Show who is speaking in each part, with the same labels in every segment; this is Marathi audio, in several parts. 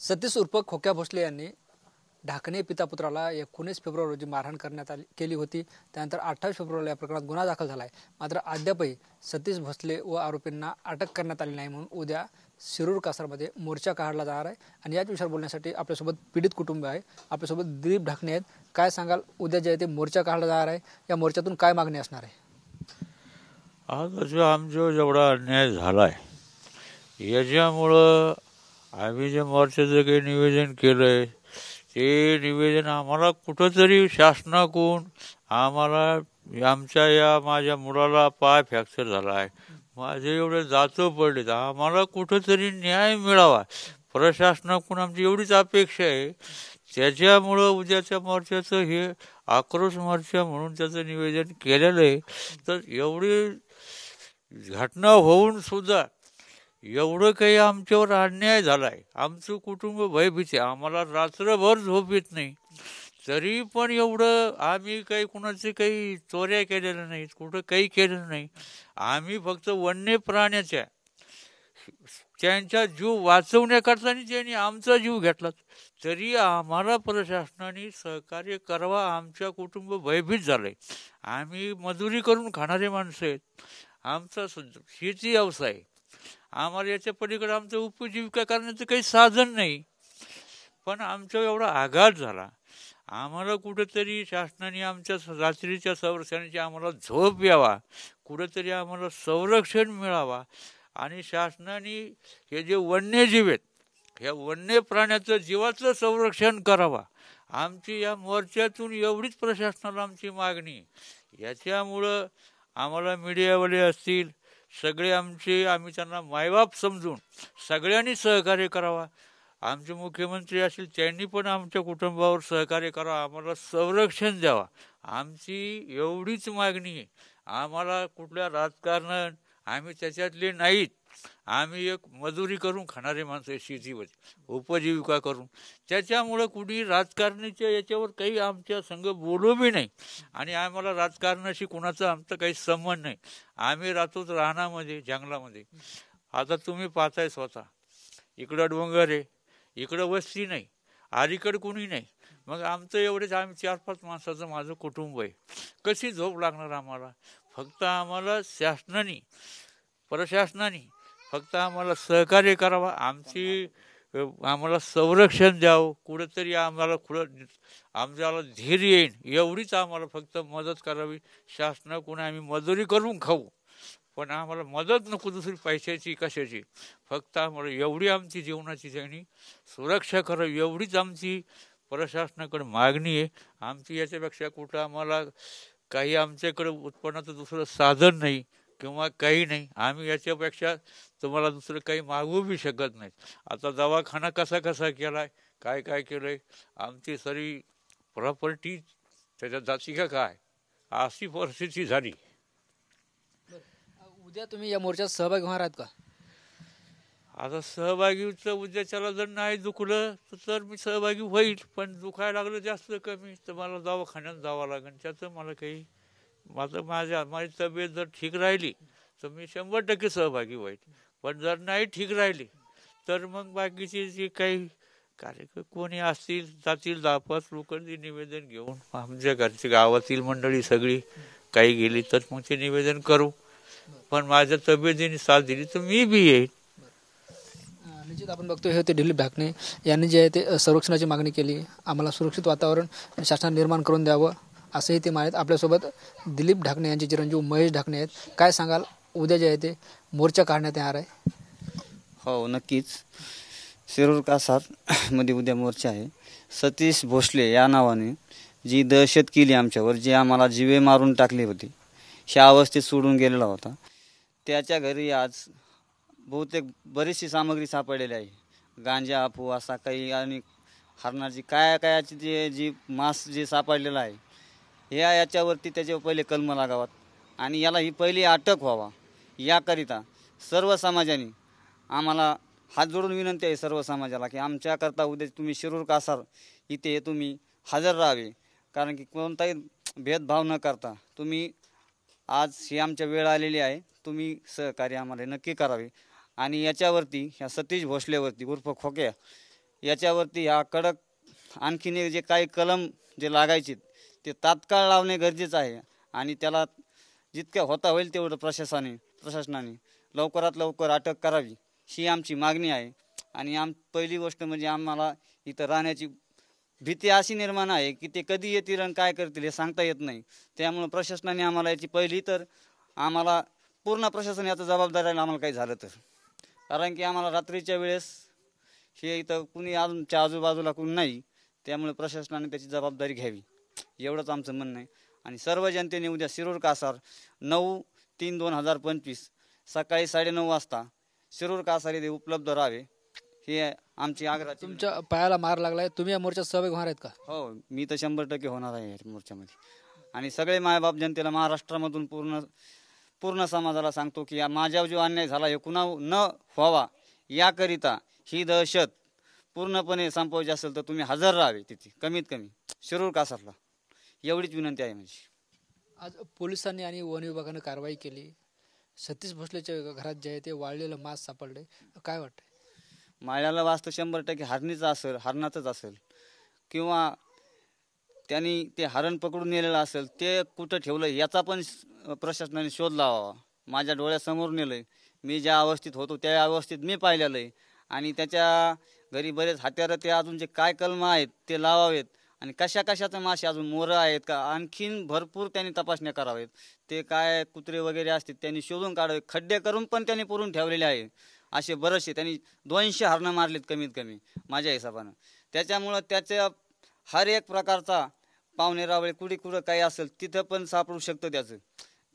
Speaker 1: सतीश उर्फ खोक्या भोसले यांनी ढाकणे पिता पुत्राला 19 फेब्रुवारी रोजी मारहाण करण्यात केली होती। त्यानंतर 28 फेब्रुवारीला या प्रकरणात गुन्हा दाखल झाला आहे। मात्र अद्यापही सतीश भोसले व आरोपींना अटक करण्यात आली नाही, म्हणून उद्या शिरूर कासारमध्ये मोर्चा काढला जाणार आहे। आणि याच विषयावर बोलण्यासाठी आपल्यासोबत पीडित कुटुंब आहे, आपल्यासोबत दिलीप ढाकणे आहेत। काय सांगाल, उद्या जे ते मोर्चा काढला जाणार आहे, या मोर्चातून काय मागणी असणार आहे?
Speaker 2: आज आमच्यावर जेवढा अन्याय झाला आहे याच्यामुळं आम्ही जे मोर्चाचं काही निवेदन केलं आहे ते निवेदन आम्हाला कुठंतरी शासनाकडून आम्हाला आमच्या माझ्या मुलाला पाय फ्रॅक्चर झाला आहे, माझे एवढे जातो पडले, तर आम्हाला कुठंतरी न्याय मिळावा प्रशासनाकडून आमची एवढीच अपेक्षा आहे। त्याच्यामुळं उद्याच्या मोर्चाचं हे आक्रोश मोर्चा म्हणून त्याचं निवेदन केलेलं आहे। तर एवढी घटना होऊन सुद्धा एवढं काही आमच्यावर अन्याय झाला आहे, आमचं कुटुंब भयभीत आहे, आम्हाला रात्रभर झोप येत नाही। तरी पण एवढं आम्ही काही कुणाचे काही चोऱ्या केलेल्या नाहीत, कुठं काही केलेलं नाही। आम्ही फक्त वन्य प्राण्याच्या त्यांचा जीव वाचवण्याकरता त्यांनी आमचा जीव घेतला, तरी आम्हाला प्रशासनाने सहकार्य करावा। आमच्या कुटुंब भयभीत झालंय, आम्ही मजुरी करून खाणारे माणसं आहेत, आमचा शेती व्यवसाय, आम्हाला याच्या पलीकडे आमचं उपजीविका करण्याचं काही साधन नाही। पण आमचा एवढा आघात झाला, आम्हाला कुठंतरी शासनाने आमच्या रात्रीच्या संरक्षणाची आम्हाला झोप यावा, कुठंतरी आम्हाला संरक्षण मिळावा। आणि शासनाने हे जे वन्यजीव आहेत, ह्या वन्य प्राण्याचं जीवाचं संरक्षण करावा। आमची या मोर्चातून एवढीच प्रशासनाला आमची मागणी। याच्यामुळं आम्हाला मीडियावाले असतील सगळे आम्ही त्यांना मायबाप समजून सगळ्यांनी सहकार्य करावा। आमचे मुख्यमंत्री असतील त्यांनी पण आमच्या कुटुंबावर सहकार्य करावं, आम्हाला संरक्षण द्यावा। आमची एवढीच मागणी आहे। आम्हाला कुठल्या राजकारण आम्ही त्याच्यातले नाहीत, आम्ही एक मजुरी करून खाणारे माणसं, शेतीवर उपजीविका करून। त्याच्यामुळं कुणी राजकारणाच्या याच्यावर काही आमच्या संग बोलू बी नाही, आणि आम्हाला राजकारणाशी कुणाचा आमचा काही संबंध नाही। आम्ही राहतोच रानामध्ये, जंगलामध्ये। आता तुम्ही पाहताय स्वतः, इकडं डोंगर आहे, इकडं वस्ती नाही, अलीकडं कुणी नाही, मग आमचं एवढेच आम्ही 4-5 माणसाचं माझं कुटुंब आहे, कशी झोप लागणार आम्हाला? फक्त आम्हाला शासनाने प्रशासनाने फक्त आम्हाला सहकार्य करावा, आम्हाला संरक्षण द्यावं, कुठंतरी आम्हाला आम्हाला धीर येईल एवढीच आम्हाला फक्त मदत करावी। शासनाकडून आम्ही मजुरी करून खाऊ, पण आम्हाला मदत नको दुसरी पैशाची कशाची, फक्त आम्हाला एवढी आमची जीवनाची त्यांनी सुरक्षा करावी, एवढीच आमची प्रशासनाकडे मागणी आहे। आमची याच्यापेक्षा कुठं आम्हाला काही आमच्याकडे उत्पन्नाचं दुसरं साधन नाही किंवा काही नाही, आम्ही याच्यापेक्षा तुम्हाला दुसरं काही मागू बी शकत नाही। आता दवाखाना कसा कसा केलाय, काय काय केलंय, आमची सारी प्रॉपर्टी त्याच्यात जाती का काय, अशी परिस्थिती झाली।
Speaker 1: उद्या तुम्ही या मोर्चात सहभागी होणार आहात का?
Speaker 2: आता सहभागीचं उद्याच्याला जर नाही दुखलं तर मी सहभागी होईल, पण दुखायला लागलं जास्त कमी तर मला दवाखान्यात जावं लागेल। त्याचं मला काही माझी तब्येत जर ठीक राहिली तर मी 100% सहभागी होईल, पण जर नाही ठीक राहिली तर मग बाकीचे जे काही कार्यक्रम कोणी असतील जातील 10-5 लोक ते निवेदन घेऊन, आमच्या घरची गावातील मंडळी सगळी काही गेली तर मग ते निवेदन करू। पण माझ्या तब्येतीने साथ दिली तर मी बी येईल।
Speaker 1: निश्चित आपण बघतोय हे ते दिलीप ढाकणे यांनी जे आहे ते संरक्षणाची मागणी केली, आम्हाला सुरक्षित वातावरण शासनाने निर्माण करून द्यावं असंही ते मानत। आपल्यासोबत दिलीप ढाकणे यांचे चिरंजीव महेश ढाकणे आहेत। काय सांगाल, उद्या जे आहे ते मोर्चा काढण्यात येणार आहे?
Speaker 3: हो, नक्कीच। शिरूर कासार मध्ये उद्या मोर्चा आहे। सतीश भोसले या नावाने जी दहशत केली आमच्यावर, जे आम्हाला जीवे मारून टाकले होते, ह्या अवस्थेत सोडून गेलेला होता, त्याच्या घरी आज बहुतेक बरीचशी सामग्री सापडलेली आहे, गांजा, अफू असा काही, आणि हरणाची कायाची जी मांस जे सापडलेलं आहे, याच्यावरती त्याच्यावर पहिले कलम लागावात आणि याला ही पहिली अटक व्हावा, याकरिता सर्व समाजाने आम्हाला हात जोडून विनंती आहे सर्व समाजाला की आमच्याकरता उद्या तुम्ही शिरूर कासार इथे तुम्ही हजर राहावे। कारण की कोणताही भेदभाव न करता तुम्ही आज ही आमच्या वेळ आलेली आहे, तुम्ही सहकार्य आम्हाला नक्की करावे। आणि याच्यावरती ह्या सतीश भोसलेवरती उर्फ खोक्या याच्यावरती ह्या कडक आणखीन जे काही कलम जे लागायचे ते तात्काळ लावणे गरजेचं आहे आणि त्याला जितक्या होता होईल तेवढं प्रशासनाने लवकरात लवकर अटक करावी ही आमची मागणी आहे. आणि पहिली गोष्ट म्हणजे आम्हाला इथं राहण्याची भीती अशी निर्माण आहे की ते कधी येतील आणि काय करतील हे सांगता येत नाही. त्यामुळं प्रशासनाने आम्हाला याची पहिली तर आम्हाला पूर्ण प्रशासन याचं जबाबदार आहे आम्हाला काही झालं तर. कारण की आम्हाला रात्रीच्या वेळेस हे इथं कुणी आमच्या आजूबाजूला कोणी नाही, त्यामुळे प्रशासनाने त्याची जबाबदारी घ्यावी एवढंच आमचं म्हणणं आहे. आणि सर्व जनतेने उद्या शिरूर कासार 9/3/2025 सकाळी 9:30 वाजता शिरूर कासार येथे उपलब्ध राहावे हे आमची आग्रह.
Speaker 1: तुमच्या पायाला मार लागलाय, तुम्ही या मोर्चात सहभागी होणार आहेत का?
Speaker 3: हो, मी तर 100% होणार आहे या मोर्चामध्ये. आणि सगळे मायबाप जनतेला महाराष्ट्रामधून पूर्ण समाजाला सांगतो की माझ्यावर जो अन्याय झाला हे कुणा न व्हावा याकरिता ही दहशत पूर्णपणे संपवायची असेल तर तुम्ही हजर राहावे तिथे कमीत कमी शिरूर कासारला, एवढीच विनंती आहे माझी.
Speaker 1: आज पोलिसांनी आणि वन विभागानं कारवाई केली. सतीश भोसलेच्या घरात जे आहे ते वाळलेलं मांस सापडले, काय वाटतं?
Speaker 3: माळ्याला वाचतं 100% हरणाचंच असेल किंवा त्यांनी ते हरण पकडून नेलेलं असेल, ते कुठं ठेवलं याचा पण प्रशासनाने शोध लावावा. माझ्या डोळ्यासमोर नेलंय, मी ज्या अवस्थेत होतो त्या अवस्थेत मी पाहिलेलं आहे. आणि त्याच्या घरी बरेच हत्यारं ते अजून जे काय कलम आहेत ते लावावेत. आणि कशाचे मासे अजून मोरं आहेत का आणखीन भरपूर त्यांनी तपासण्या करावेत. ते काय कुत्रे वगैरे असतील त्यांनी शोधून काढावे, खड्डे करून पण त्यांनी पुरून ठेवलेले आहे. असे बरेचसे त्यांनी 200 हरणं मारलेत कमीत कमी माझ्या हिशोबानं. त्याच्यामुळं त्याच्या हर एक प्रकारचा पावणेरावळे कुठं काही असेल तिथं पण सापडू शकतं त्याचं.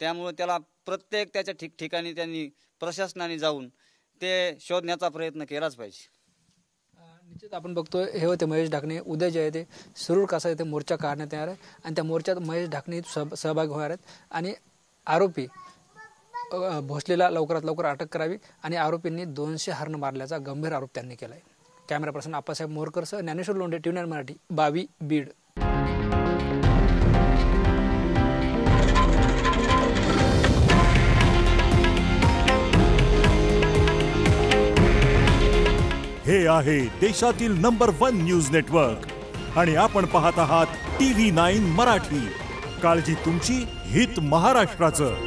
Speaker 3: त्यामुळं त्याला प्रत्येक त्याच्या ठिकठिकाणी त्यांनी प्रशासनाने जाऊन ते शोधण्याचा प्रयत्न केलाच पाहिजे.
Speaker 1: निश्चित आपण बघतोय हे होते महेश ढाकणे. उद्या जे आहे ते शिरूर कासार येथे मोर्चा काढण्यात येणार आहे आणि त्या मोर्चात महेश ढाकणे सहभागी होणार आहेत. आणि आरोपी भोसलेला लवकरात लवकर अटक करावी आणि आरोपींनी 200 हरण मारल्याचा गंभीर आरोप त्यांनी केला आहे. कॅमेरा पर्सन आप्पासाहेब मोरकरसह ज्ञानेश्वर लोंढे, TV9 मराठी, बावी, बीड.
Speaker 4: हे आहे देशातील नंबर 1 न्यूज नेटवर्क आणि आपण पाहत आहात TV9 मराठी. काळजी तुमची, हित महाराष्ट्राचं.